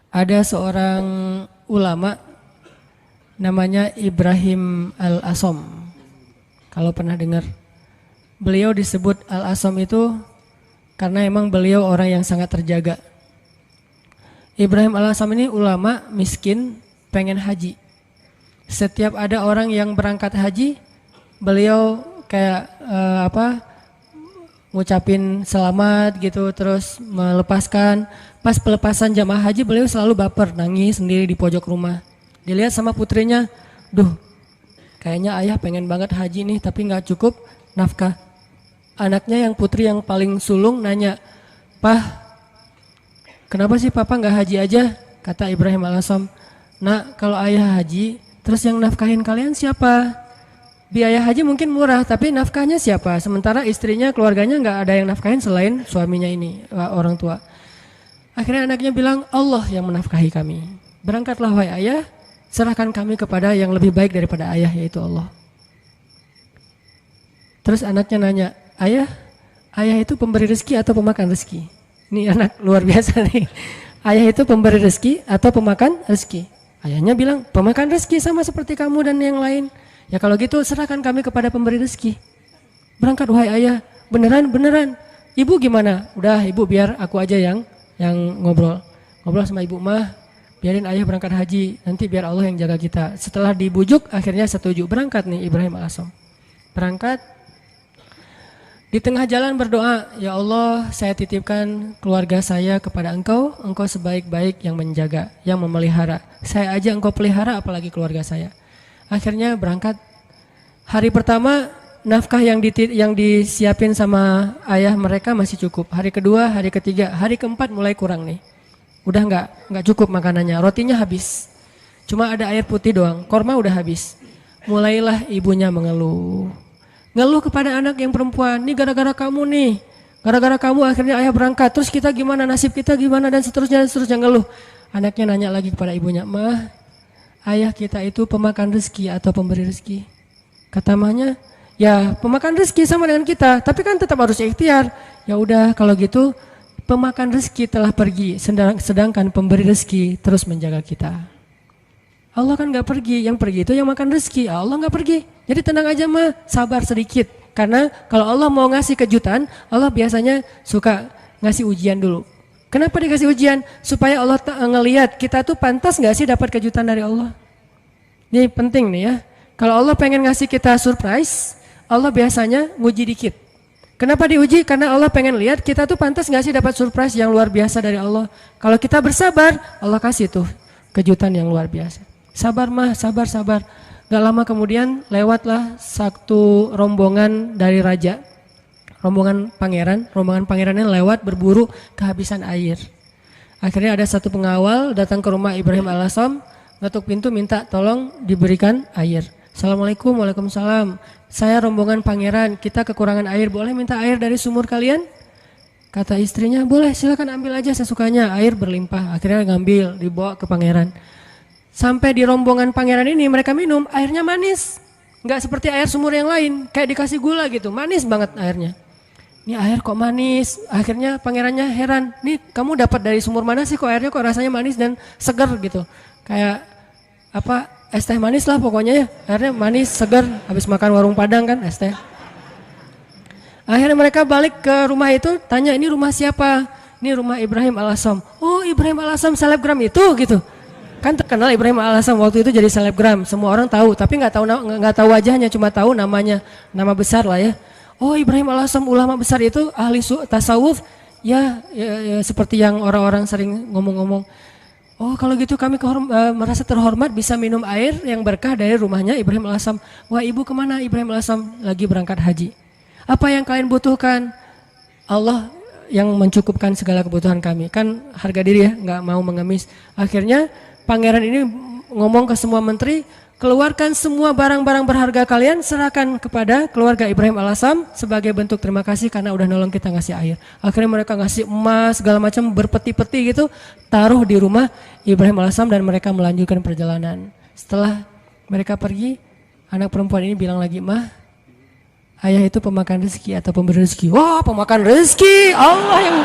Ada seorang ulama namanya Ibrahim Al-Asom. Kalau pernah dengar. Beliau disebut Al-Asom itu karena emang beliau orang yang sangat terjaga. Ibrahim Al-Asom ini ulama miskin pengen haji. Setiap ada orang yang berangkat haji, beliau kayak ngucapin selamat gitu, terus melepaskan. Pas pelepasan jamaah haji beliau selalu baper, nangis sendiri di pojok rumah. Dilihat sama putrinya, duh kayaknya ayah pengen banget haji nih tapi gak cukup nafkah. Anaknya yang putri yang paling sulung nanya, "Pah, kenapa sih papa gak haji aja?" Kata Ibrahim Al-Asom, "Nak, kalau ayah haji, terus yang nafkahin kalian siapa? Biaya haji mungkin murah, tapi nafkahnya siapa? Sementara istrinya, keluarganya gak ada yang nafkahin selain suaminya ini, orang tua." Akhirnya anaknya bilang, "Allah yang menafkahi kami. Berangkatlah wahai ayah, serahkan kami kepada yang lebih baik daripada ayah, yaitu Allah." Terus anaknya nanya, "Ayah itu pemberi rezeki atau pemakan rezeki?" Ini anak luar biasa nih. Ayah itu pemberi rezeki atau pemakan rezeki? Ayahnya bilang, "Pemakan rezeki sama seperti kamu dan yang lain." "Ya kalau gitu serahkan kami kepada pemberi rezeki. Berangkat wahai ayah." Beneran. "Ibu gimana?" "Udah ibu biar aku aja yang ngobrol sama ibu mah. Biarin ayah berangkat haji, nanti biar Allah yang jaga kita." Setelah dibujuk akhirnya setuju. Berangkat nih Ibrahim Al-Asom. Berangkat. Di tengah jalan berdoa, "Ya Allah, saya titipkan keluarga saya kepada Engkau. Engkau sebaik-baik yang menjaga, yang memelihara. Saya aja Engkau pelihara, apalagi keluarga saya." Akhirnya berangkat. Hari pertama nafkah yang disiapin sama ayah mereka masih cukup. Hari kedua, hari ketiga, hari keempat mulai kurang nih. Udah nggak cukup makanannya, rotinya habis. Cuma ada air putih doang, korma udah habis. Mulailah ibunya mengeluh kepada anak yang perempuan, "Nih gara-gara kamu nih, gara-gara kamu akhirnya ayah berangkat, terus kita gimana, nasib kita gimana," dan seterusnya ngeluh. Anaknya nanya lagi kepada ibunya, "Mah, ayah kita itu pemakan rezeki atau pemberi rezeki?" Kata mahnya, "Ya pemakan rezeki sama dengan kita, tapi kan tetap harus ikhtiar." "Ya udah kalau gitu pemakan rezeki telah pergi, sedangkan pemberi rezeki terus menjaga kita." Allah kan gak pergi, yang pergi itu yang makan rezeki, Allah gak pergi. Jadi tenang aja mah, sabar sedikit. Karena kalau Allah mau ngasih kejutan, Allah biasanya suka ngasih ujian dulu. Kenapa dikasih ujian? Supaya Allah ngelihat kita tuh pantas gak sih dapat kejutan dari Allah. Ini penting nih ya. Kalau Allah pengen ngasih kita surprise, Allah biasanya nguji dikit. Kenapa diuji? Karena Allah pengen lihat kita tuh pantas gak sih dapat surprise yang luar biasa dari Allah. Kalau kita bersabar, Allah kasih tuh kejutan yang luar biasa. Sabar mah, sabar. Gak lama kemudian lewatlah satu rombongan dari raja. Rombongan pangerannya lewat berburu kehabisan air. Akhirnya ada satu pengawal datang ke rumah Ibrahim Al-Asom, ngetuk pintu minta tolong diberikan air. "Assalamualaikum." "Waalaikumsalam. Saya rombongan pangeran, kita kekurangan air, boleh minta air dari sumur kalian?" Kata istrinya, "Boleh, silakan ambil aja sesukanya." Air berlimpah, akhirnya ngambil, dibawa ke pangeran. Sampai di rombongan pangeran ini mereka minum, airnya manis. Nggak seperti air sumur yang lain, kayak dikasih gula gitu, manis banget airnya. "Ini air kok manis?" Akhirnya pangerannya heran, "Nih kamu dapat dari sumur mana sih kok airnya kok rasanya manis dan segar gitu. Kayak es teh manis lah pokoknya ya, airnya manis, segar, habis makan warung Padang kan es teh." Akhirnya mereka balik ke rumah itu, tanya, "Ini rumah siapa?" "Ini rumah Ibrahim Al-Asom." "Oh Ibrahim Al-Asom selebgram itu gitu." Kan terkenal Ibrahim Al-Asom waktu itu jadi selebgram, semua orang tahu, tapi nggak tahu wajahnya, cuma tahu namanya, nama besar lah ya. "Oh Ibrahim Al-Asom ulama besar itu ahli tasawuf ya, seperti yang orang-orang sering ngomong-ngomong." "Oh kalau gitu kami merasa terhormat bisa minum air yang berkah dari rumahnya Ibrahim Al-Asom." "Wah ibu kemana?" "Ibrahim Al-Asom lagi berangkat haji." "Apa yang kalian butuhkan?" "Allah yang mencukupkan segala kebutuhan kami." Kan harga diri ya, nggak mau mengemis. Akhirnya pangeran ini ngomong ke semua menteri, "Keluarkan semua barang-barang berharga kalian, serahkan kepada keluarga Ibrahim Al-Asom sebagai bentuk terima kasih karena udah nolong kita ngasih air." Akhirnya mereka ngasih emas segala macam berpeti-peti gitu, taruh di rumah Ibrahim Al-Asom dan mereka melanjutkan perjalanan. Setelah mereka pergi, anak perempuan ini bilang lagi, "Mah, ayah itu pemakan rezeki atau pemberi rezeki?" "Wah, pemakan rezeki." Allah yang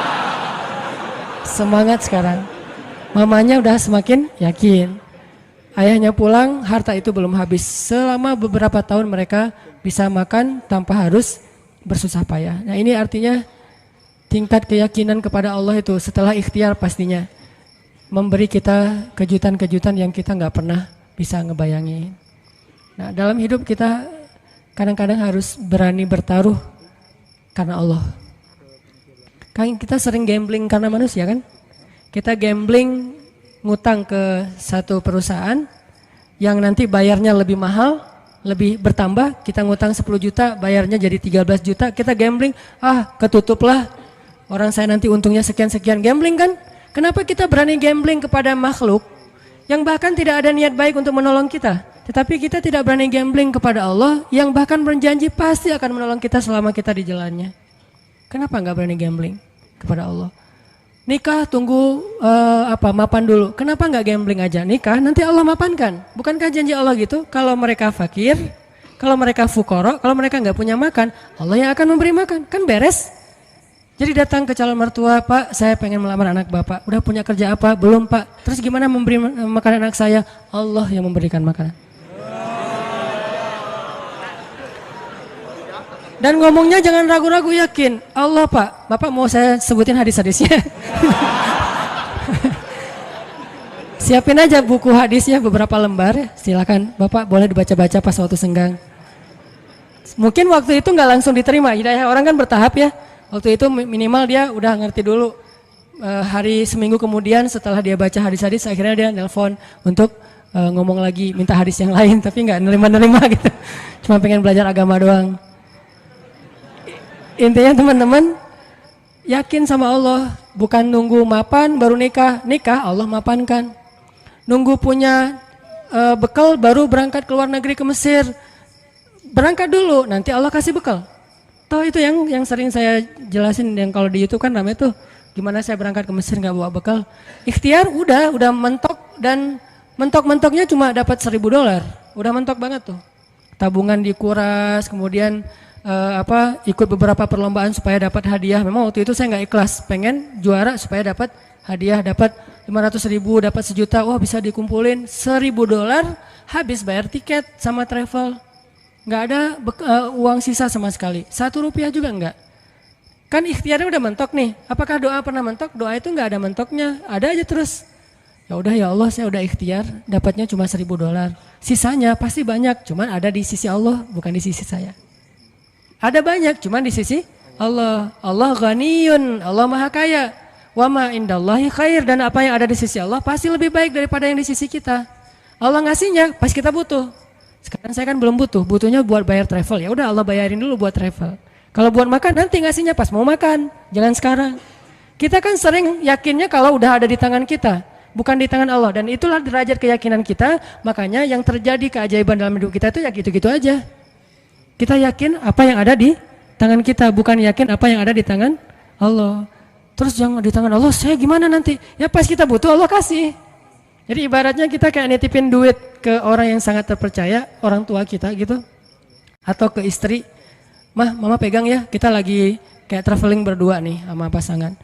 semangat sekarang. Mamanya udah semakin yakin. Ayahnya pulang, harta itu belum habis. Selama beberapa tahun mereka bisa makan tanpa harus bersusah payah. Nah ini artinya tingkat keyakinan kepada Allah itu setelah ikhtiar pastinya memberi kita kejutan-kejutan yang kita nggak pernah bisa ngebayangin. Nah dalam hidup kita kadang-kadang harus berani bertaruh karena Allah. Kan kita sering gambling karena manusia kan? Kita gambling ngutang ke satu perusahaan yang nanti bayarnya lebih mahal, lebih bertambah, kita ngutang 10 juta, bayarnya jadi 13 juta, kita gambling, ketutup lah, orang saya nanti untungnya sekian-sekian, gambling kan? Kenapa kita berani gambling kepada makhluk yang bahkan tidak ada niat baik untuk menolong kita, tetapi kita tidak berani gambling kepada Allah yang bahkan berjanji pasti akan menolong kita selama kita di jalannya. Kenapa nggak berani gambling kepada Allah? Nikah tunggu mapan dulu. Kenapa nggak gambling aja? Nikah nanti Allah mapankan. Bukankah janji Allah gitu? Kalau mereka fakir, kalau mereka fukoro, kalau mereka nggak punya makan, Allah yang akan memberi makan. Kan beres. Jadi datang ke calon mertua, Pak, saya pengen melamar anak Bapak. Udah punya kerja apa? Belum, Pak. Terus gimana memberi makan anak saya? Allah yang memberikan makanan. Dan ngomongnya jangan ragu-ragu, yakin. Allah Pak, Bapak mau saya sebutin hadis-hadisnya. Siapin aja buku hadisnya beberapa lembar ya. Silakan Bapak boleh dibaca-baca pas waktu senggang. Mungkin waktu itu nggak langsung diterima, hidayah orang kan bertahap ya. Waktu itu minimal dia udah ngerti dulu. Hari seminggu kemudian setelah dia baca hadis-hadis akhirnya dia nelpon untuk ngomong lagi minta hadis yang lain, tapi nggak nerima-nerima gitu. Cuma pengen belajar agama doang. Intinya teman-teman, yakin sama Allah, bukan nunggu mapan baru nikah. Nikah Allah mapankan. Nunggu punya bekal baru berangkat ke luar negeri ke Mesir. Berangkat dulu, nanti Allah kasih bekal. Toh itu yang sering saya jelasin, yang kalau di YouTube kan namanya tuh gimana saya berangkat ke Mesir nggak bawa bekal. Ikhtiar udah mentok, dan mentok-mentoknya cuma dapat $1.000. Udah mentok banget tuh. Tabungan dikuras, kemudian ikut beberapa perlombaan supaya dapat hadiah. Memang waktu itu saya nggak ikhlas, pengen juara supaya dapat hadiah, dapat 500.000, dapat 1 juta. Wah bisa dikumpulin $1.000, habis bayar tiket sama travel, nggak ada uang sisa sama sekali, Rp1 juga nggak. Kan ikhtiarnya udah mentok nih. Apakah doa pernah mentok? Doa itu nggak ada mentoknya, ada aja terus. Ya udah ya Allah, saya udah ikhtiar, dapatnya cuma $1.000, sisanya pasti banyak, cuman ada di sisi Allah, bukan di sisi saya. Ada banyak, cuman di sisi Allah. Allah ghaniyun, Allah maha kaya. Wa ma indallahi khair, dan apa yang ada di sisi Allah pasti lebih baik daripada yang di sisi kita. Allah ngasihnya pas kita butuh. Sekarang saya kan belum butuh, butuhnya buat bayar travel. Ya udah Allah bayarin dulu buat travel. Kalau buat makan nanti ngasihnya pas mau makan, jangan sekarang. Kita kan sering yakinnya kalau udah ada di tangan kita, bukan di tangan Allah, dan itulah derajat keyakinan kita. Makanya yang terjadi keajaiban dalam hidup kita itu ya gitu-gitu aja. Kita yakin apa yang ada di tangan kita, bukan yakin apa yang ada di tangan Allah. Terus jangan di tangan Allah, saya gimana nanti? Ya pas kita butuh Allah kasih. Jadi ibaratnya kita kayak nitipin duit ke orang yang sangat terpercaya, orang tua kita gitu. Atau ke istri, Mama pegang ya, kita lagi kayak traveling berdua nih sama pasangan.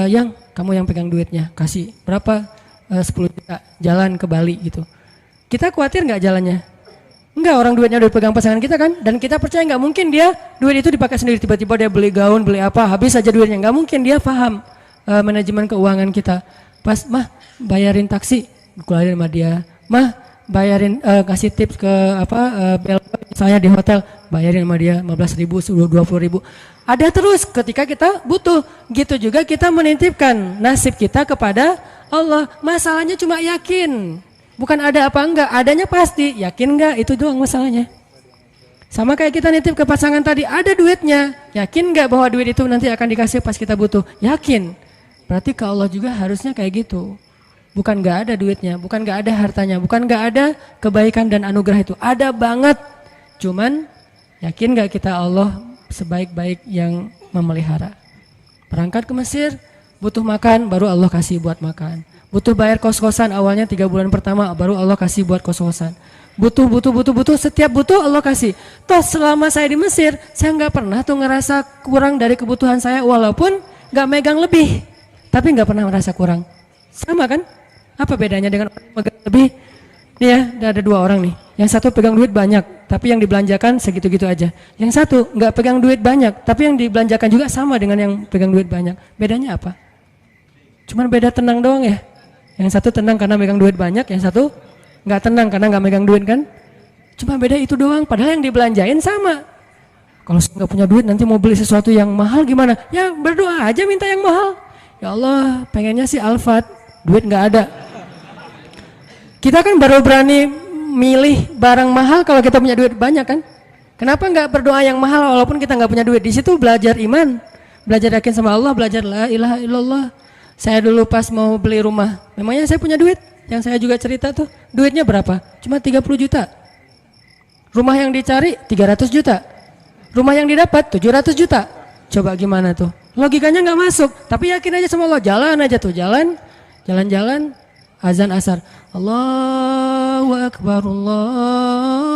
Yang kamu yang pegang duitnya, kasih berapa? 10 juta, jalan ke Bali gitu. Kita khawatir nggak jalannya? Enggak, orang duitnya udah dipegang pasangan kita kan, dan kita percaya nggak mungkin dia duit itu dipakai sendiri, tiba-tiba dia beli gaun, beli apa, habis aja duitnya. Nggak mungkin, dia paham manajemen keuangan kita. Pas bayarin taksi, keluarin sama dia. Bayarin kasih tips ke bel saya di hotel, bayarin sama dia 15.000, 20.000. Ada terus ketika kita butuh. Gitu juga kita menitipkan nasib kita kepada Allah. Masalahnya cuma yakin. Bukan ada apa enggak, adanya pasti, yakin enggak, itu doang masalahnya. Sama kayak kita nitip ke pasangan tadi, ada duitnya, yakin enggak bahwa duit itu nanti akan dikasih pas kita butuh? Yakin. Berarti ke Allah juga harusnya kayak gitu. Bukan enggak ada duitnya, bukan enggak ada hartanya, bukan enggak ada kebaikan dan anugerah itu. Ada banget. Cuman yakin enggak kita Allah sebaik-baik yang memelihara? Berangkat ke Mesir, butuh makan, baru Allah kasih buat makan. Butuh bayar kos-kosan awalnya 3 bulan pertama, baru Allah kasih buat kos-kosan. Butuh, setiap butuh Allah kasih. Toh selama saya di Mesir, saya nggak pernah tuh ngerasa kurang dari kebutuhan saya, walaupun nggak megang lebih, tapi nggak pernah merasa kurang. Sama kan? Apa bedanya dengan orang yang megang lebih? Nih ya, ada 2 orang nih. Yang satu pegang duit banyak, tapi yang dibelanjakan segitu-gitu aja. Yang satu nggak pegang duit banyak, tapi yang dibelanjakan juga sama dengan yang pegang duit banyak. Bedanya apa? Cuman beda tenang doang ya. Yang satu tenang karena megang duit banyak, yang satu nggak tenang karena nggak megang duit kan? Cuma beda itu doang. Padahal yang dibelanjain sama. Kalau nggak punya duit nanti mau beli sesuatu yang mahal gimana? Ya berdoa aja minta yang mahal. Ya Allah, pengennya sih Alphard, duit nggak ada. Kita kan baru berani milih barang mahal kalau kita punya duit banyak kan? Kenapa nggak berdoa yang mahal walaupun kita nggak punya duit? Di situ belajar iman, belajar yakin sama Allah, belajar la ilaha illallah. Saya dulu pas mau beli rumah, memangnya saya punya duit? Yang saya juga cerita tuh, duitnya berapa? Cuma 30 juta. Rumah yang dicari 300 juta. Rumah yang didapat 700 juta. Coba gimana tuh? Logikanya nggak masuk, tapi yakin aja sama Allah, jalan aja tuh, jalan-jalan, azan asar. Allahu Akbar, Allahu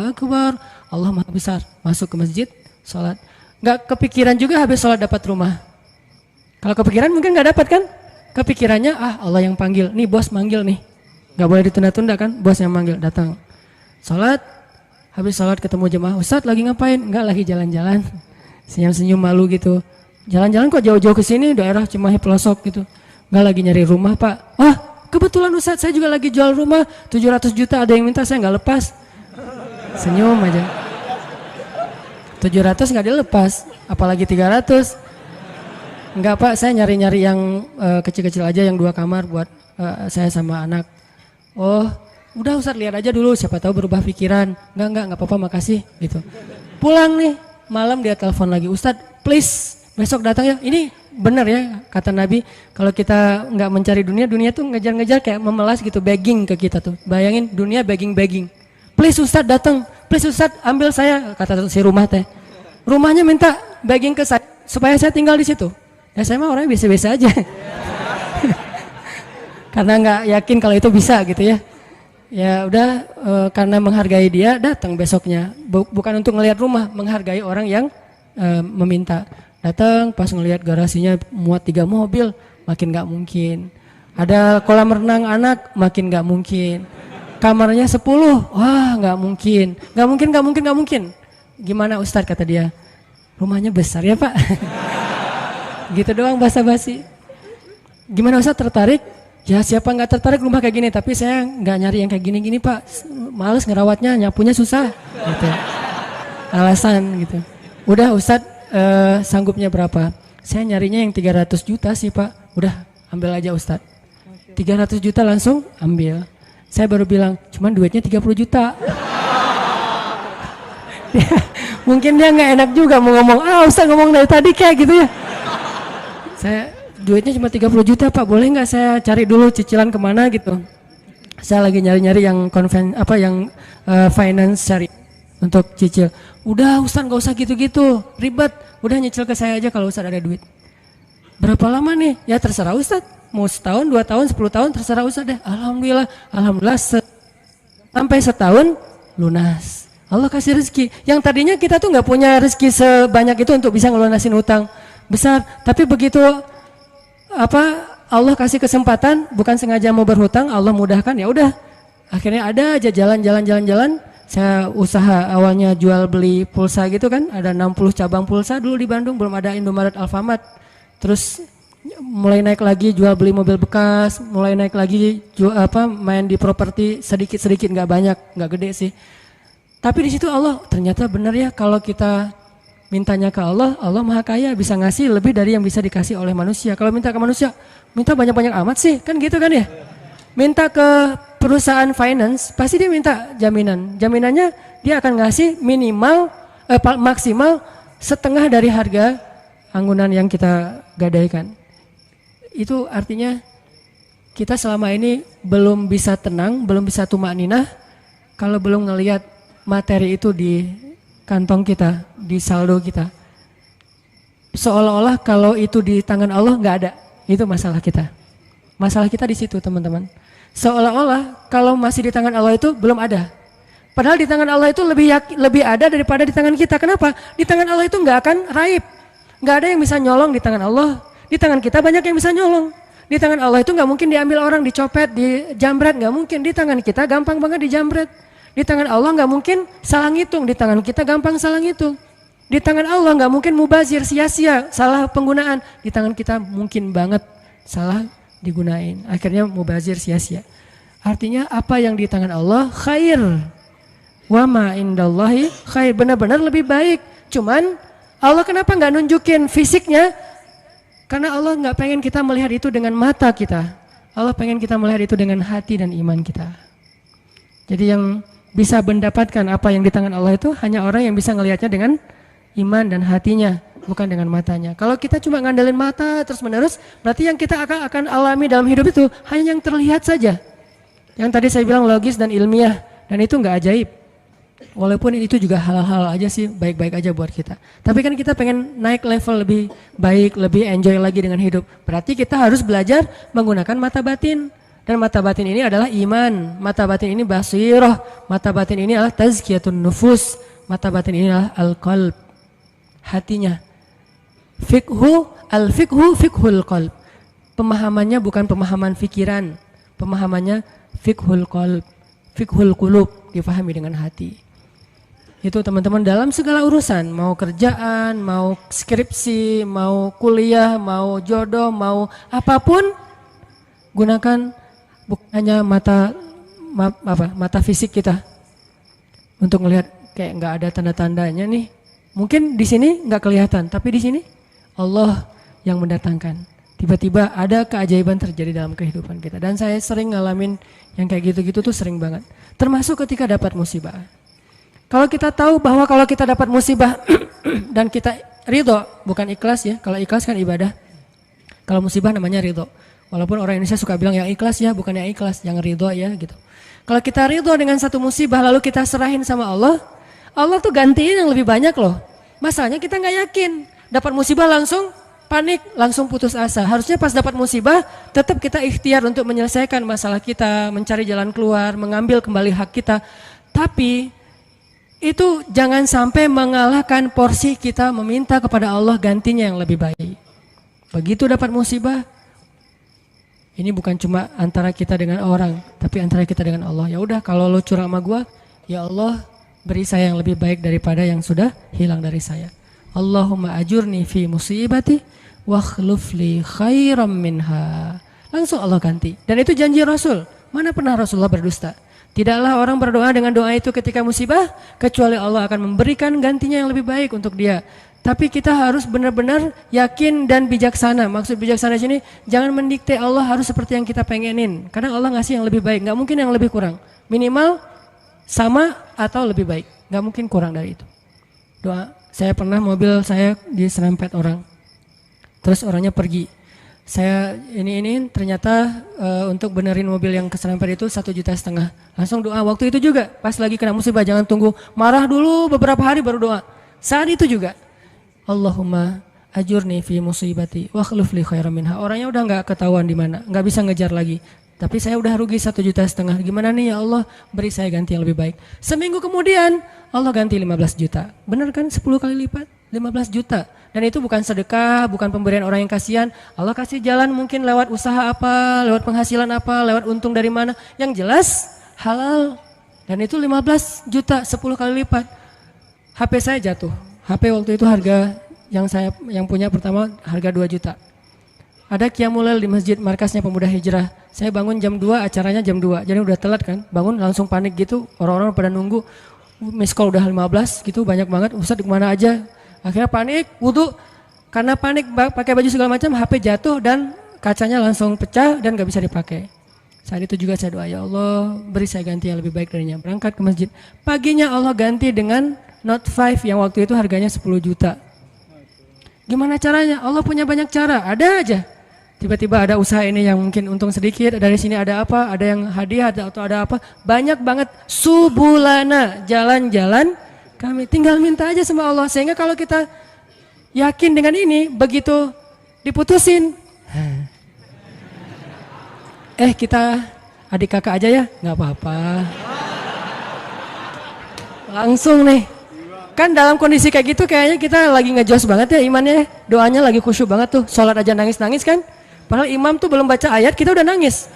Akbar. Allah Maha Besar. Masuk ke masjid, sholat. Nggak kepikiran juga habis sholat dapat rumah. Kalau kepikiran mungkin nggak dapat kan? Kepikirannya, Allah yang panggil. Nih bos manggil nih. Nggak boleh ditunda-tunda kan? Bos yang manggil, datang. Sholat, habis sholat ketemu jemaah. Ustadz lagi ngapain? Nggak, lagi jalan-jalan. Senyum-senyum malu gitu. Jalan-jalan kok jauh-jauh ke sini, daerah Cimahi pelosok gitu. Nggak, lagi nyari rumah pak. Kebetulan Ustadz saya juga lagi jual rumah 700 juta, ada yang minta saya nggak lepas. Senyum aja. 700 nggak dilepas, apalagi 300. Enggak pak, saya nyari-nyari yang kecil-kecil aja, yang 2 kamar buat saya sama anak. Oh, udah Ustadz lihat aja dulu, siapa tahu berubah pikiran. Enggak apa-apa, makasih gitu. Pulang nih, malam dia telepon lagi, Ustadz please besok datang ya. Ini benar ya kata Nabi, kalau kita nggak mencari dunia, dunia tuh ngejar-ngejar kayak memelas gitu, begging ke kita tuh. Bayangin dunia begging. Please Ustadz datang, please Ustadz ambil saya, kata si rumah teh. Rumahnya minta begging ke saya supaya saya tinggal di situ. Ya saya mah orangnya biasa-biasa aja. Karena nggak yakin kalau itu bisa gitu ya. Ya udah, karena menghargai dia datang besoknya. Bukan untuk ngelihat rumah, menghargai orang yang meminta. Datang pas ngelihat garasinya muat 3 mobil, makin nggak mungkin. Ada kolam renang anak, makin nggak mungkin. Kamarnya 10, wah nggak mungkin. Gimana Ustadz, kata dia, rumahnya besar ya Pak. Gitu doang basa-basi. Gimana Ustadz, tertarik? Ya siapa nggak tertarik rumah kayak gini, tapi saya nggak nyari yang kayak gini-gini Pak. Males ngerawatnya, nyapunya susah. Gitu. Alasan gitu. Udah Ustadz, sanggupnya berapa? Saya nyarinya yang 300 juta sih Pak. Udah ambil aja Ustadz. 300 juta langsung ambil. Saya baru bilang, cuman duitnya 30 juta. Mungkin dia nggak enak juga mau ngomong, Ustadz ngomong dari tadi kayak gitu ya. Saya duitnya cuma 30 juta Pak, boleh nggak saya cari dulu cicilan kemana gitu. Saya lagi nyari-nyari yang finance cari untuk cicil. Udah Ustadz nggak usah gitu-gitu, ribet. Udah nyicil ke saya aja kalau Ustadz ada duit. Berapa lama nih? Ya terserah Ustadz. Mau setahun, 2 tahun, 10 tahun terserah Ustadz deh. Alhamdulillah sampai setahun lunas. Allah kasih rezeki. Yang tadinya kita tuh nggak punya rezeki sebanyak itu untuk bisa ngelunasin utang besar. Tapi begitu Allah kasih kesempatan, bukan sengaja mau berhutang, Allah mudahkan, ya udah. Akhirnya ada aja jalan. Saya usaha awalnya jual beli pulsa gitu kan, ada 60 cabang pulsa dulu di Bandung, belum ada Indomaret, Alfamart. Terus mulai naik lagi jual beli mobil bekas, mulai naik lagi main di properti sedikit-sedikit, nggak banyak, nggak gede sih. Tapi di situ Allah ternyata benar ya, kalau kita mintanya ke Allah, Allah Maha Kaya, bisa ngasih lebih dari yang bisa dikasih oleh manusia. Kalau minta ke manusia, minta banyak-banyak amat sih, kan gitu kan ya. Minta ke perusahaan finance, pasti dia minta jaminan. Jaminannya dia akan ngasih maksimal setengah dari harga anggunan yang kita gadaikan. Itu artinya kita selama ini belum bisa tenang, belum bisa tumakninah kalau belum ngelihat materi itu di kantong kita, di saldo kita. Seolah-olah kalau itu di tangan Allah nggak ada, itu masalah kita. Masalah kita di situ teman-teman. Seolah-olah kalau masih di tangan Allah itu belum ada. Padahal di tangan Allah itu lebih ada daripada di tangan kita. Kenapa? Di tangan Allah itu nggak akan raib. Nggak ada yang bisa nyolong di tangan Allah. Di tangan kita banyak yang bisa nyolong. Di tangan Allah itu nggak mungkin diambil orang, dicopet, dijamret, nggak mungkin. Di tangan kita gampang banget dijamret. Di tangan Allah nggak mungkin salah ngitung, di tangan kita gampang salah ngitung. Di tangan Allah nggak mungkin mubazir, sia-sia, salah penggunaan. Di tangan kita mungkin banget salah digunain. Akhirnya mubazir, sia-sia. Artinya apa yang di tangan Allah khair. Wa ma indallahi khair, benar-benar lebih baik. Cuman Allah kenapa nggak nunjukin fisiknya? Karena Allah nggak pengen kita melihat itu dengan mata kita. Allah pengen kita melihat itu dengan hati dan iman kita. Jadi yang bisa mendapatkan apa yang di tangan Allah itu hanya orang yang bisa ngelihatnya dengan iman dan hatinya, bukan dengan matanya. Kalau kita cuma ngandelin mata terus menerus, berarti yang kita akan alami dalam hidup itu hanya yang terlihat saja. Yang tadi saya bilang logis dan ilmiah, dan itu nggak ajaib. Walaupun itu juga hal-hal aja sih, baik-baik aja buat kita. Tapi kan kita pengen naik level lebih baik, lebih enjoy lagi dengan hidup. Berarti kita harus belajar menggunakan mata batin. Dan mata batin ini adalah iman. Mata batin ini basiroh. Mata batin ini adalah tazkiyatun nufus. Mata batin ini adalah al-qalb. Hatinya. Al-fiqhu fiqhul qalb. Pemahamannya bukan pemahaman fikiran. Pemahamannya fiqhul qalb. Fiqhul qulub, difahami dengan hati. Itu teman-teman dalam segala urusan, mau kerjaan, mau skripsi, mau kuliah, mau jodoh, mau apapun, gunakan bukan hanya mata fisik kita untuk melihat kayak nggak ada tanda-tandanya nih. Mungkin di sini nggak kelihatan, tapi di sini Allah yang mendatangkan. Tiba-tiba ada keajaiban terjadi dalam kehidupan kita. Dan saya sering ngalamin yang kayak gitu-gitu tuh sering banget. Termasuk ketika dapat musibah. Kalau kita tahu bahwa kalau kita dapat musibah dan kita ridho, bukan ikhlas ya. Kalau ikhlas kan ibadah. Kalau musibah namanya ridho. Walaupun orang Indonesia suka bilang yang ikhlas ya, bukan yang ikhlas, yang ridho ya gitu. Kalau kita ridho dengan satu musibah lalu kita serahin sama Allah, Allah tuh gantiin yang lebih banyak loh. Masalahnya kita nggak yakin. Dapat musibah langsung panik, langsung putus asa. Harusnya pas dapat musibah tetap kita ikhtiar untuk menyelesaikan masalah kita, mencari jalan keluar, mengambil kembali hak kita. Tapi itu jangan sampai mengalahkan porsi kita meminta kepada Allah gantinya yang lebih baik. Begitu dapat musibah, ini bukan cuma antara kita dengan orang, tapi antara kita dengan Allah. Ya udah, kalau lo curang sama gua, ya Allah beri saya yang lebih baik daripada yang sudah hilang dari saya. Allahumma ajurni fi musibati wa khlufli khairam minha. Langsung Allah ganti. Dan itu janji Rasul. Mana pernah Rasulullah berdusta? Tidaklah orang berdoa dengan doa itu ketika musibah, kecuali Allah akan memberikan gantinya yang lebih baik untuk dia. Tapi kita harus benar-benar yakin dan bijaksana. Maksud bijaksana di sini, jangan mendikte Allah harus seperti yang kita pengenin. Kadang Allah ngasih yang lebih baik, nggak mungkin yang lebih kurang. Minimal sama atau lebih baik, nggak mungkin kurang dari itu. Doa, saya pernah mobil saya diserempet orang, terus orangnya pergi. Saya ini ternyata untuk benerin mobil yang keserempet itu 1,5 juta. Langsung doa waktu itu juga, pas lagi kena musibah, jangan tunggu marah dulu beberapa hari baru doa. Saat itu juga, Allahumma ajurni fi musibati wa khluf li khairan minha. Orangnya udah nggak ketahuan di mana, nggak bisa ngejar lagi. Tapi saya udah rugi 1,5 juta. Gimana nih ya Allah, beri saya ganti yang lebih baik. Seminggu kemudian Allah ganti 15 juta. Benar kan 10 kali lipat? 15 juta. Dan itu bukan sedekah, bukan pemberian orang yang kasihan. Allah kasih jalan mungkin lewat usaha apa, lewat penghasilan apa, lewat untung dari mana. Yang jelas halal. Dan itu 15 juta, 10 kali lipat. HP saya jatuh. HP waktu itu harga yang punya pertama harga 2 juta. Ada qiyamul lail di masjid markasnya Pemuda Hijrah. Saya bangun jam 2, acaranya jam 2. Jadi udah telat kan. Bangun langsung panik gitu. Orang-orang pada nunggu. Miss call udah 15 gitu, banyak banget. Ustaz kemana aja? Akhirnya panik, wudu. Karena panik pakai baju segala macam, HP jatuh dan kacanya langsung pecah dan gak bisa dipakai. Saat itu juga saya doa, ya Allah beri saya ganti yang lebih baik darinya. Berangkat ke masjid. Paginya Allah ganti dengan Note 5 yang waktu itu harganya 10 juta. Gimana caranya? Allah punya banyak cara, ada aja. Tiba-tiba ada usaha ini yang mungkin untung sedikit, dari sini ada apa, ada yang hadiah atau ada apa. Banyak banget subulana, jalan-jalan kami. Tinggal minta aja sama Allah. Sehingga kalau kita yakin dengan ini, begitu diputusin, kita adik kakak aja ya, nggak apa-apa. Langsung nih. Kan dalam kondisi kayak gitu kayaknya kita lagi ngejos banget ya imannya. Doanya lagi khusyuk banget tuh. Sholat aja nangis-nangis kan. Padahal imam tuh belum baca ayat, kita udah nangis.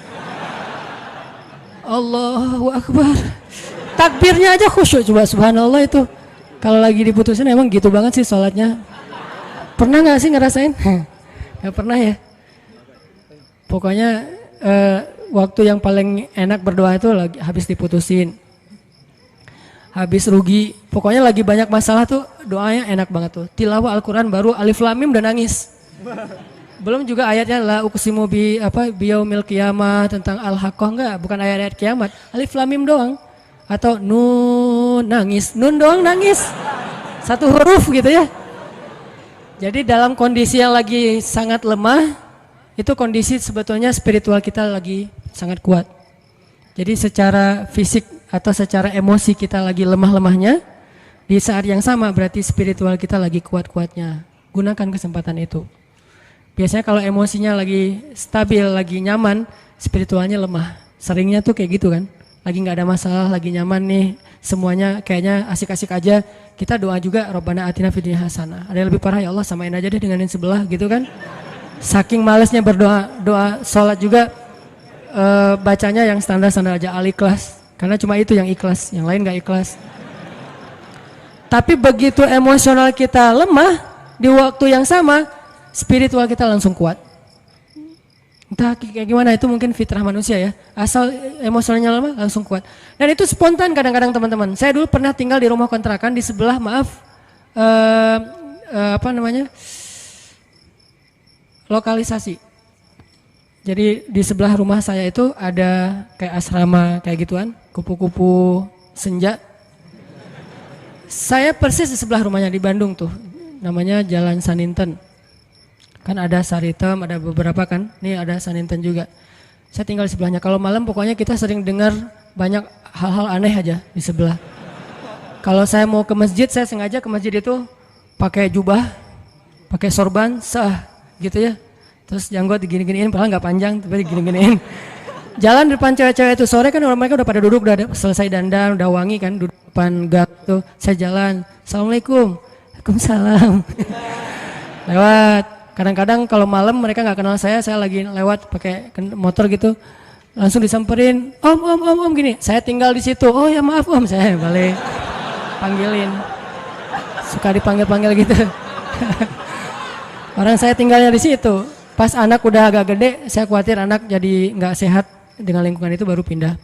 Allahu Akbar. Takbirnya aja khusyuk, coba subhanallah itu. Kalau lagi diputusin emang gitu banget sih sholatnya. Pernah nggak sih ngerasain? Nggak pernah ya. Pokoknya waktu yang paling enak berdoa itu lagi habis diputusin, habis rugi, pokoknya lagi banyak masalah tuh doanya enak banget tuh. Tilawah Al-Quran baru alif lam mim udah nangis. Belum juga ayatnya la uqsimu biyaumil qiyamah tentang al-haqqah, enggak, bukan ayat-ayat kiamat. Alif lam mim doang. Atau nun nangis, nun doang nangis. Satu huruf gitu ya. Jadi dalam kondisi yang lagi sangat lemah, itu kondisi sebetulnya spiritual kita lagi sangat kuat. Jadi secara fisik atau secara emosi kita lagi lemah-lemahnya, di saat yang sama berarti spiritual kita lagi kuat-kuatnya. Gunakan kesempatan itu. Biasanya kalau emosinya lagi stabil, lagi nyaman, spiritualnya lemah. Seringnya tuh kayak gitu kan. Lagi nggak ada masalah, lagi nyaman nih, semuanya kayaknya asik-asik aja. Kita doa juga Rabbana atina fid dunya hasanah. Ada yang lebih parah, ya Allah samain aja deh dengan yang sebelah gitu kan. Saking malesnya berdoa, doa sholat juga bacanya yang standar-standar aja, Al-Ikhlas. Karena cuma itu yang ikhlas, yang lain nggak ikhlas. Tapi begitu emosional kita lemah, di waktu yang sama spiritual kita langsung kuat. Entah kayak gimana, itu mungkin fitrah manusia ya. Asal emosionalnya lemah langsung kuat. Dan itu spontan kadang-kadang teman-teman. Saya dulu pernah tinggal di rumah kontrakan di sebelah, lokalisasi. Jadi di sebelah rumah saya itu ada kayak asrama kayak gituan, kupu-kupu senja. Saya persis di sebelah rumahnya di Bandung tuh, namanya Jalan Saninten. Kan ada Saritem, ada beberapa kan, nih ada Saninten juga. Saya tinggal di sebelahnya. Kalau malam pokoknya kita sering dengar banyak hal-hal aneh aja di sebelah. Kalau saya mau ke masjid, saya sengaja ke masjid itu pakai jubah, pakai sorban, gitu ya. Terus janggut digini-giniin, padahal nggak panjang, tapi digini-giniin. Jalan depan cewek-cewek itu sore kan mereka udah pada duduk, udah selesai dandan, udah wangi kan, duduk depan gang tuh. Saya jalan, Assalamualaikum, Waalaikumsalam. Lewat. Kadang-kadang kalau malam mereka nggak kenal saya lagi lewat pakai motor gitu, langsung disamperin, om gini. Saya tinggal di situ. Oh ya maaf om, saya balik panggilin. Suka dipanggil-panggil gitu. Orang saya tinggalnya di situ. Pas anak udah agak gede, saya khawatir anak jadi nggak sehat dengan lingkungan itu, baru pindah.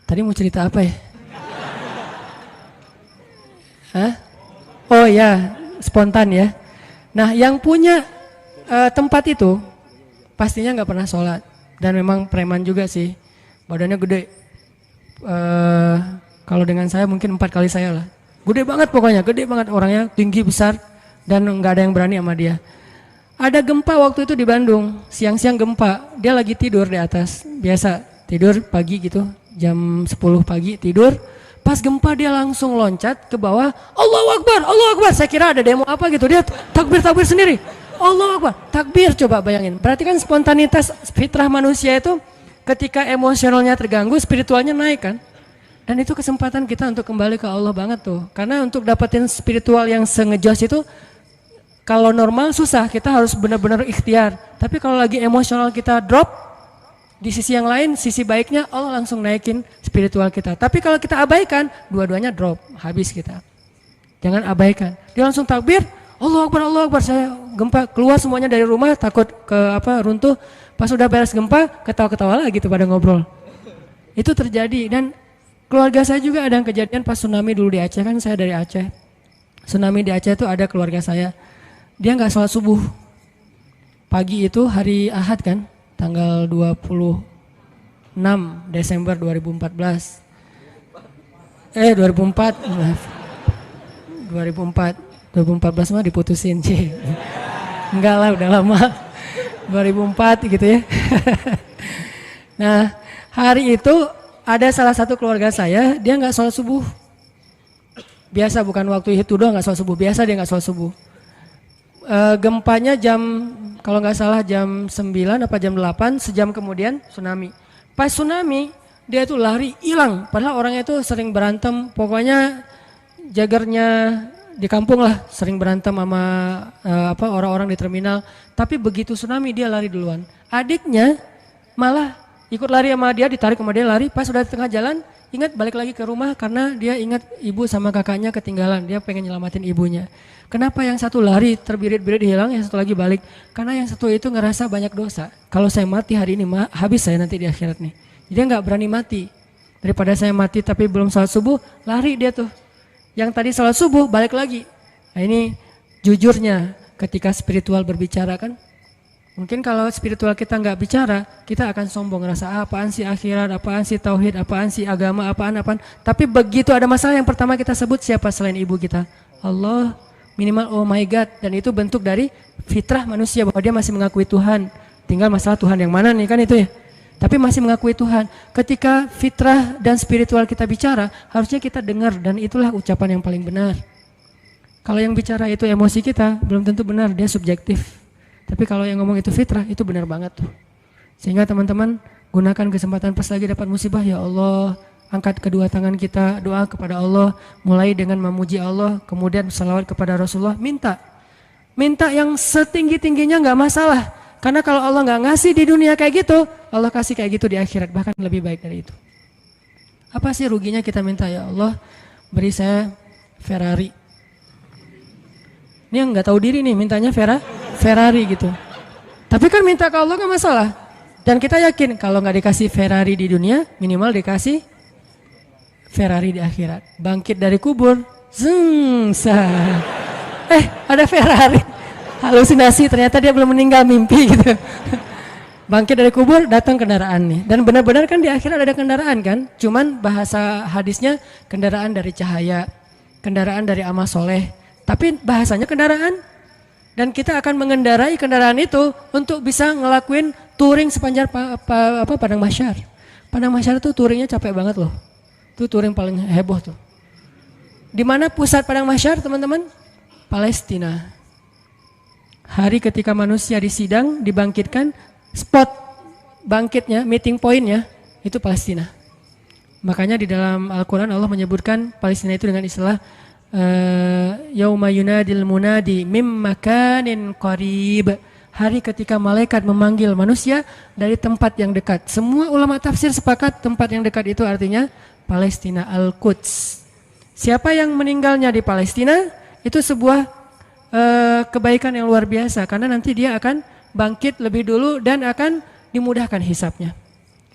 Tadi mau cerita apa ya? Hah? Oh ya, spontan ya. Nah yang punya tempat itu pastinya nggak pernah sholat dan memang preman juga sih, badannya gede. Kalau dengan saya mungkin 4 kali saya lah, gede banget pokoknya, gede banget orangnya, tinggi besar dan nggak ada yang berani sama dia. Ada gempa waktu itu di Bandung, siang-siang gempa, dia lagi tidur di atas, biasa tidur pagi gitu, jam 10 pagi tidur. Pas gempa dia langsung loncat ke bawah, Allahu Akbar, Allahu Akbar. Saya kira ada demo apa gitu, dia takbir sendiri. Allahu Akbar, takbir, coba bayangin. Berarti kan spontanitas fitrah manusia itu ketika emosionalnya terganggu, spiritualnya naik kan. Dan itu kesempatan kita untuk kembali ke Allah banget tuh. Karena untuk dapetin spiritual yang sengejos itu, kalau normal susah, kita harus benar-benar ikhtiar. Tapi kalau lagi emosional kita drop, di sisi yang lain, sisi baiknya Allah langsung naikin spiritual kita. Tapi kalau kita abaikan, dua-duanya drop, habis kita. Jangan abaikan. Dia langsung takbir, Allahu Akbar, Allahu Akbar. Saya gempa, keluar semuanya dari rumah, takut runtuh. Pas udah beres gempa, ketawa-ketawa lagi gitu pada ngobrol. Itu terjadi. Dan keluarga saya juga ada yang kejadian pas tsunami dulu di Aceh, kan saya dari Aceh. Tsunami di Aceh itu ada keluarga saya. Dia nggak sholat subuh. Pagi itu hari Ahad kan, tanggal 26 Desember 2014. 2014 mah diputusin sih. Enggak lah, udah lama. 2004 gitu ya. Nah, hari itu ada salah satu keluarga saya, dia nggak sholat subuh. Biasa, bukan waktu itu doang nggak sholat subuh, biasa dia nggak sholat subuh. Gempanya kalau nggak salah jam 9 apa jam 8, sejam kemudian tsunami. Pas tsunami dia tuh lari hilang, padahal orangnya itu sering berantem, pokoknya jagernya di kampung lah, sering berantem sama orang-orang di terminal. Tapi begitu tsunami dia lari duluan. Adiknya malah ikut lari sama dia, ditarik sama dia lari. Pas udah tengah jalan, ingat balik lagi ke rumah karena dia ingat ibu sama kakaknya ketinggalan. Dia pengen nyelamatin ibunya. Kenapa yang satu lari terbirit-birit hilang, yang satu lagi balik? Karena yang satu itu ngerasa banyak dosa. Kalau saya mati hari ini, habis saya nanti di akhirat nih. Dia nggak berani mati. Daripada saya mati tapi belum sholat subuh, lari dia tuh. Yang tadi sholat subuh balik lagi. Nah ini jujurnya ketika spiritual berbicara kan. Mungkin kalau spiritual kita nggak bicara, kita akan sombong ngerasa apaan sih akhirat, apaan sih tauhid, apaan sih agama, apaan. Tapi begitu ada masalah yang pertama kita sebut siapa selain ibu kita? Allah. Minimal oh my God, dan itu bentuk dari fitrah manusia bahwa dia masih mengakui Tuhan. Tinggal masalah Tuhan yang mana nih kan itu ya. Tapi masih mengakui Tuhan. Ketika fitrah dan spiritual kita bicara, harusnya kita dengar dan itulah ucapan yang paling benar. Kalau yang bicara itu emosi kita, belum tentu benar, dia subjektif. Tapi kalau yang ngomong itu fitrah, itu benar banget tuh. Sehingga teman-teman gunakan kesempatan pas lagi dapat musibah, ya Allah, angkat kedua tangan kita, doa kepada Allah, mulai dengan memuji Allah, kemudian salawat kepada Rasulullah, minta yang setinggi-tingginya nggak masalah, karena kalau Allah nggak ngasih di dunia kayak gitu, Allah kasih kayak gitu di akhirat, bahkan lebih baik dari itu. Apa sih ruginya kita minta, ya Allah, beri saya Ferrari. Ini yang nggak tahu diri nih, mintanya Ferrari gitu. Tapi kan minta ke Allah nggak masalah, dan kita yakin kalau nggak dikasih Ferrari di dunia, minimal dikasih Ferrari di akhirat. Bangkit dari kubur, ada Ferrari. Halusinasi, ternyata dia belum meninggal, mimpi gitu. Bangkit dari kubur, datang kendaraan nih. Dan benar-benar kan di akhirat ada kendaraan kan. Cuman bahasa hadisnya kendaraan dari cahaya, kendaraan dari amal soleh. Tapi bahasanya kendaraan. Dan kita akan mengendarai kendaraan itu untuk bisa ngelakuin touring sepanjang Padang Mahsyar. Padang Mahsyar tuh touringnya capek banget loh. Itu touring paling heboh tuh. Di mana pusat Padang Mahsyar teman-teman? Palestina. Hari ketika manusia disidang, dibangkitkan, spot bangkitnya, meeting pointnya, itu Palestina. Makanya di dalam Al-Quran Allah menyebutkan Palestina itu dengan istilah Yauma yunadil munadi mim makanin qarib. Hari ketika malaikat memanggil manusia dari tempat yang dekat. Semua ulama tafsir sepakat tempat yang dekat itu artinya Palestina, Al-Quds. Siapa yang meninggalnya di Palestina itu sebuah kebaikan yang luar biasa karena nanti dia akan bangkit lebih dulu dan akan dimudahkan hisapnya.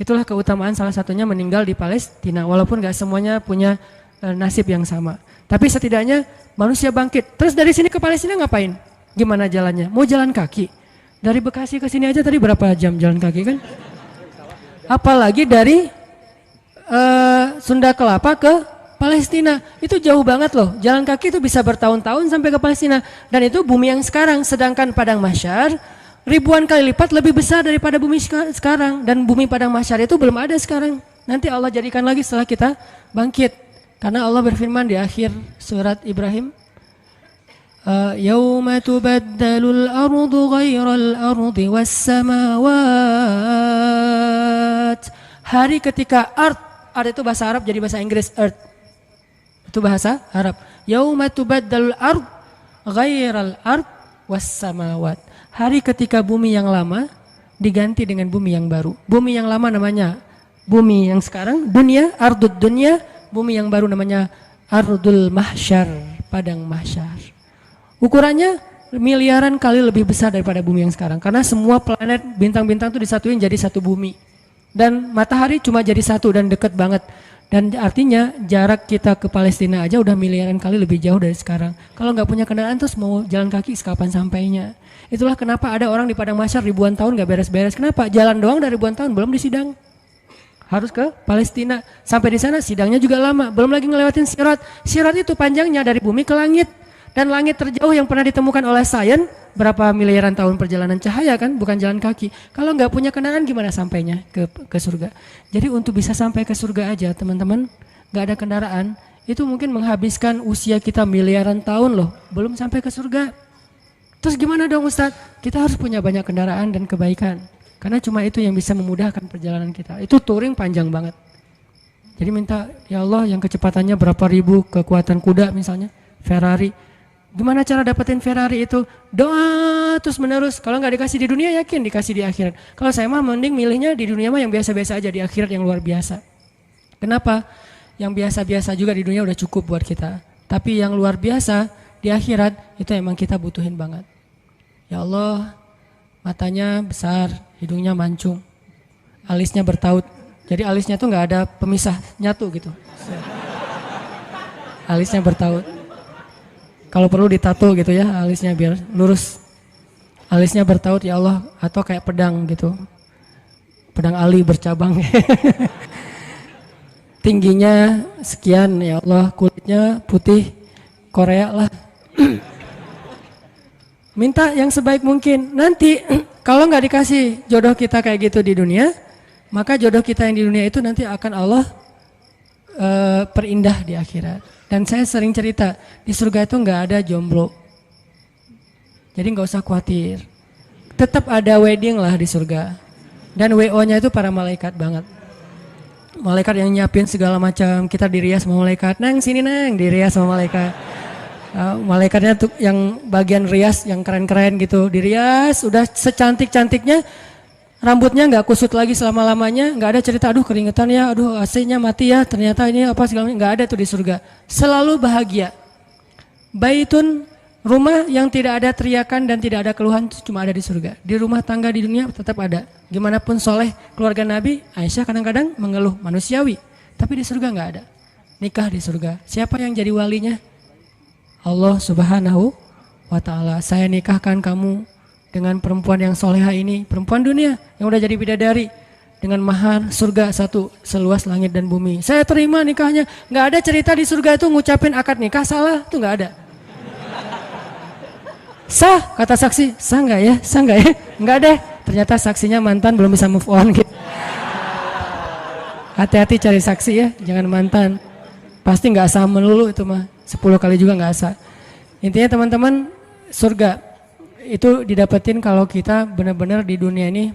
Itulah keutamaan salah satunya meninggal di Palestina walaupun gak semuanya punya nasib yang sama. Tapi setidaknya manusia bangkit. Terus dari sini ke Palestina ngapain? Gimana jalannya? Mau jalan kaki? Dari Bekasi ke sini aja tadi berapa jam jalan kaki kan? Apalagi dari Sunda Kelapa ke Palestina, itu jauh banget loh. Jalan kaki itu bisa bertahun-tahun sampai ke Palestina. Dan itu bumi yang sekarang, sedangkan Padang Mahsyar ribuan kali lipat lebih besar daripada bumi sekarang. Dan bumi Padang Mahsyar itu belum ada sekarang. Nanti Allah jadikan lagi setelah kita bangkit. Karena Allah berfirman di akhir surat Ibrahim, Yauma tubaddalul ardu ghairal ardi was samawat. Hari ketika ard itu bahasa Arab jadi bahasa Inggris, earth. Itu bahasa Arab. Yauma tubaddalul ard ghairal ard was samawat. Hari ketika bumi yang lama diganti dengan bumi yang baru. Bumi yang lama namanya bumi yang sekarang, dunia, ardud dunia. Bumi yang baru namanya ardul mahsyar, padang mahsyar. Ukurannya miliaran kali lebih besar daripada bumi yang sekarang. Karena semua planet, bintang-bintang itu disatuin jadi satu bumi. Dan matahari cuma jadi satu dan dekat banget. Dan artinya jarak kita ke Palestina aja udah miliaran kali lebih jauh dari sekarang. Kalau nggak punya kendaraan terus mau jalan kaki kapan sampainya. Itulah kenapa ada orang di Padang Mahsyar ribuan tahun nggak beres-beres. Kenapa? Jalan doang dari ribuan tahun belum disidang. Harus ke Palestina. Sampai di sana sidangnya juga lama. Belum lagi ngelewatin sirat. Sirat itu panjangnya dari bumi ke langit. Dan langit terjauh yang pernah ditemukan oleh sains berapa miliaran tahun perjalanan cahaya kan, bukan jalan kaki. Kalau nggak punya kendaraan gimana sampainya ke surga? Jadi untuk bisa sampai ke surga aja teman-teman, nggak ada kendaraan, itu mungkin menghabiskan usia kita miliaran tahun loh, belum sampai ke surga. Terus gimana dong Ustadz? Kita harus punya banyak kendaraan dan kebaikan. Karena cuma itu yang bisa memudahkan perjalanan kita. Itu touring panjang banget. Jadi minta, ya Allah yang kecepatannya berapa ribu kekuatan kuda misalnya, Ferrari. Gimana cara dapetin Ferrari itu? Doa terus menerus. Kalau nggak dikasih di dunia, yakin dikasih di akhirat. Kalau saya mah mending milihnya di dunia mah yang biasa-biasa aja, di akhirat yang luar biasa. Kenapa? Yang biasa-biasa juga di dunia udah cukup buat kita. Tapi yang luar biasa di akhirat itu emang kita butuhin banget. Ya Allah, matanya besar, hidungnya mancung, alisnya bertaut. Jadi alisnya tuh nggak ada pemisah, nyatu gitu. Alisnya bertaut. Kalau perlu ditato gitu ya, alisnya biar lurus. Alisnya bertaut ya Allah, atau kayak pedang gitu. Pedang ali bercabang. Tingginya sekian ya Allah, kulitnya putih Korea lah. Minta yang sebaik mungkin. Nanti kalau nggak dikasih jodoh kita kayak gitu di dunia, maka jodoh kita yang di dunia itu nanti akan Allah perindah di akhirat. Dan saya sering cerita, di surga itu nggak ada jomblo. Jadi nggak usah khawatir. Tetap ada wedding lah di surga. Dan WO-nya itu para malaikat banget. Malaikat yang nyiapin segala macam, kita dirias sama malaikat. Nang sini nang, dirias sama malaikat. Malaikatnya tuh yang bagian rias yang keren-keren gitu, dirias udah secantik-cantiknya, rambutnya nggak kusut lagi selama-lamanya, nggak ada cerita aduh keringetan ya, aduh AC-nya mati ya, ternyata ini apa segala macam, nggak ada tuh di surga. Selalu bahagia. Baitun, rumah yang tidak ada teriakan dan tidak ada keluhan itu cuma ada di surga. Di rumah tangga di dunia tetap ada. Gimana pun soleh keluarga Nabi, Aisyah kadang-kadang mengeluh manusiawi, tapi di surga nggak ada. Nikah di surga. Siapa yang jadi walinya? Allah Subhanahu wa ta'ala. Saya nikahkan kamu dengan perempuan yang soleha ini, perempuan dunia yang udah jadi bidadari, dengan mahar surga satu seluas langit dan bumi. Saya terima nikahnya. Nggak ada cerita di surga itu ngucapin akad nikah salah, itu nggak ada. Sah kata saksi, sah nggak ya, sah nggak ya, nggak deh. Ternyata saksinya mantan belum bisa move on gitu. Hati-hati cari saksi ya, jangan mantan. Pasti nggak sah melulu itu mah. 10 kali juga nggak sah. Intinya teman-teman, surga itu didapetin kalau kita benar-benar di dunia ini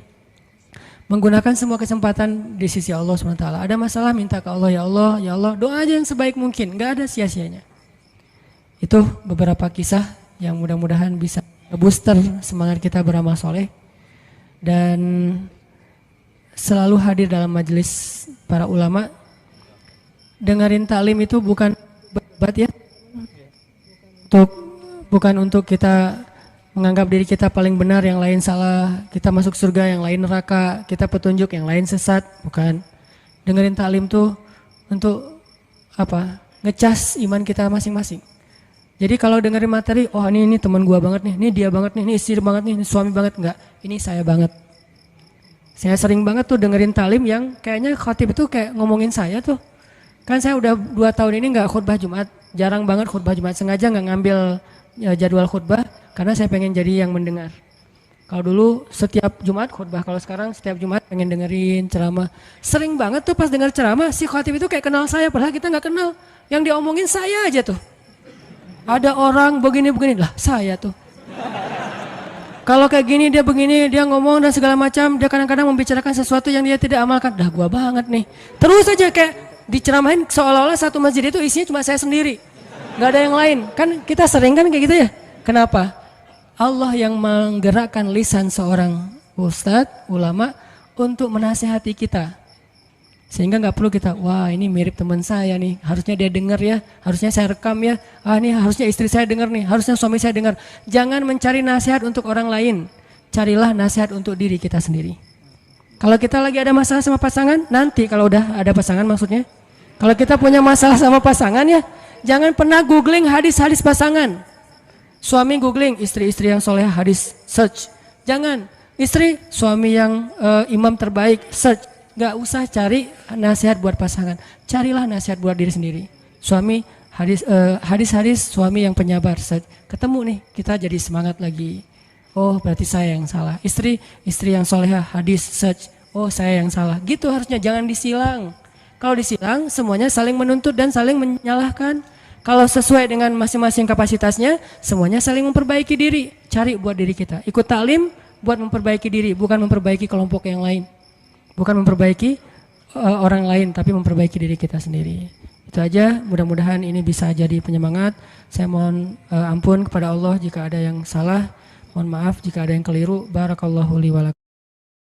menggunakan semua kesempatan di sisi Allah SWT. Ada masalah minta ke Allah, ya Allah, ya Allah, doa aja yang sebaik mungkin, nggak ada sia-sianya. Itu beberapa kisah yang mudah-mudahan bisa booster semangat kita beramal soleh dan selalu hadir dalam majelis para ulama. Dengerin taklim itu bukan bebat ya, bukan untuk kita menganggap diri kita paling benar, yang lain salah, kita masuk surga, yang lain neraka, kita petunjuk, yang lain sesat, bukan. Dengerin taklim tuh untuk apa? Ngecas iman kita masing-masing. Jadi kalau dengerin materi, oh ini teman gua banget nih, ini dia banget nih, ini istri banget nih, ini suami banget, enggak, ini saya banget. Saya sering banget tuh dengerin taklim yang kayaknya khatib itu kayak ngomongin saya tuh. Kan saya udah 2 tahun ini nggak khutbah Jumat, jarang banget khutbah Jumat, sengaja nggak ngambil jadwal khutbah karena saya pengen jadi yang mendengar. Kalau dulu setiap Jumat khutbah, kalau sekarang setiap Jumat pengen dengerin ceramah. Sering banget tuh pas denger ceramah si khatib itu kayak kenal saya, padahal kita nggak kenal. Yang diomongin saya aja tuh. Ada orang begini-begini lah, saya tuh. Kalau kayak gini dia begini, dia ngomong dan segala macam, dia kadang-kadang membicarakan sesuatu yang dia tidak amalkan. Dah gua banget nih. Terus aja kayak diceramahin seolah-olah satu masjid itu isinya cuma saya sendiri, nggak ada yang lain. Kan kita sering kan kayak gitu ya. Kenapa? Allah yang menggerakkan lisan seorang ustadz, ulama untuk menasihati kita, sehingga nggak perlu kita, wah ini mirip teman saya nih, harusnya dia dengar ya, harusnya saya rekam ya, ini harusnya istri saya dengar nih, harusnya suami saya dengar. Jangan mencari nasihat untuk orang lain, carilah nasihat untuk diri kita sendiri. Kalau kita lagi ada masalah sama pasangan, nanti kalau udah ada pasangan maksudnya, kalau kita punya masalah sama pasangan ya, jangan pernah googling hadis-hadis pasangan. Suami googling istri-istri yang soleh hadis, search. Jangan, istri suami yang imam terbaik, search. Gak usah cari nasihat buat pasangan, carilah nasihat buat diri sendiri. Suami hadis-hadis suami yang penyabar, search. Ketemu nih, kita jadi semangat lagi. Oh berarti saya yang salah. Istri yang solehah hadis, search. Oh saya yang salah. Gitu harusnya, jangan disilang. Kalau disilang semuanya saling menuntut dan saling menyalahkan. Kalau sesuai dengan masing-masing kapasitasnya, semuanya saling memperbaiki diri. Cari buat diri kita. Ikut taklim buat memperbaiki diri, bukan memperbaiki kelompok yang lain. Bukan memperbaiki orang lain, tapi memperbaiki diri kita sendiri. Itu aja, mudah-mudahan ini bisa jadi penyemangat. Saya mohon ampun kepada Allah jika ada yang salah. Mohon maaf jika ada yang keliru. Barakallahu li wa lakum.